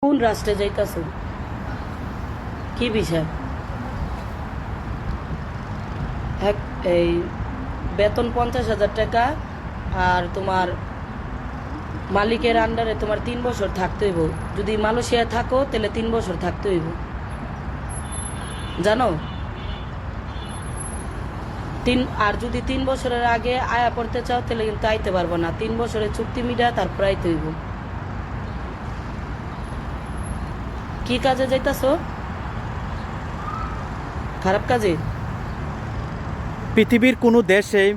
কোন রাষ্ট্রে যাইতাছো? কি বিষয়? এক এই বেতন 50,000 টাকা, আর তোমার মালিকের আন্ডারে তোমার 3 বছর থাকতে হইব। যদি মালয়েশিয়ায় থাকো তাহলে 3 বছর থাকতে হইব, জানো? আর যদি 3 বছরের আগে আয়া পড়তে চাও তাহলে কিন্তু আইতে পারবো না। 3 বছরের চুক্তি মিটা তারপর আইতে হইব। কি কাজে যাইতাছো? খারাপ কাজে? পৃথিবীর কোনো দেশেই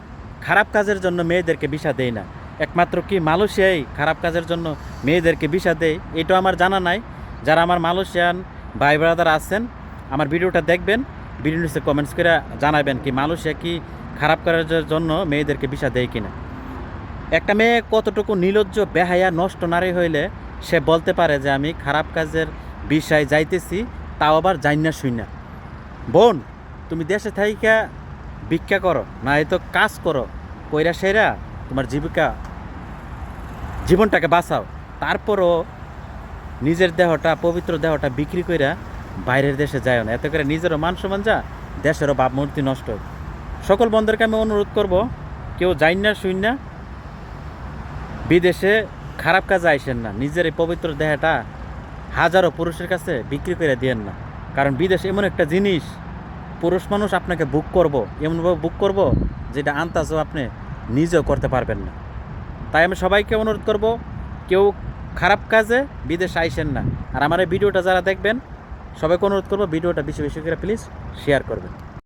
খারাপ কাজের জন্য মেয়েদেরকে ভিসা দেয় না। একমাত্র কি মালয়েশিয়ায় খারাপ কাজের জন্য মেয়েদেরকে ভিসা দেয়, এটা আমার জানা নাই। যারা আমার মালয়েশিয়ান ভাই ব্রাদার আছেন, আমার ভিডিওটা দেখবেন, ভিডিও নিচে কমেন্টস করে জানাবেন কি মালয়েশিয়া কি খারাপ কাজের জন্য মেয়েদেরকে ভিসা দেয় কিনা। একটা মেয়ে কতটুকু নির্লজ্জ, বেহায়া, নষ্ট নারী হইলে সে বলতে পারে যে আমি খারাপ কাজের বিষয় যাইতেছি, তাও আবার জাইনা শুইনা। বোন, তুমি দেশে থাইকা ভিক্ষা করো না, এই তো কাজ করো, কইরা সেরা তোমার জীবনটাকে বাঁচাও। তারপরও নিজের দেহটা, পবিত্র দেহটা বিক্রি কইরা বাইরের দেশে যায় না, এত করে নিজেরও মান সম্মান যা, দেশেরও ভাবমূর্তি নষ্ট হয়। সকল বন্ধুদেরকে আমি অনুরোধ করব, কেউ যাই না শুন না, বিদেশে খারাপ কাজে আইসেন না। নিজের এই পবিত্র দেহটা হাজারো পুরুষের কাছে বিক্রি করে দিয়েন না। কারণ বিদেশ এমন একটা জিনিস, পুরুষ মানুষ আপনাকে বুক করব, এমনভাবে বুক করব যেটা আন্দাজও আপনি নিজেও করতে পারবেন না। তাই আমি সবাইকে অনুরোধ করব, কেউ খারাপ কাজে বিদেশে আইসেন না। আর আমার এই ভিডিওটা যারা দেখবেন, সবাইকে অনুরোধ করব ভিডিওটা বেশি বেশি করে প্লিজ শেয়ার করবেন।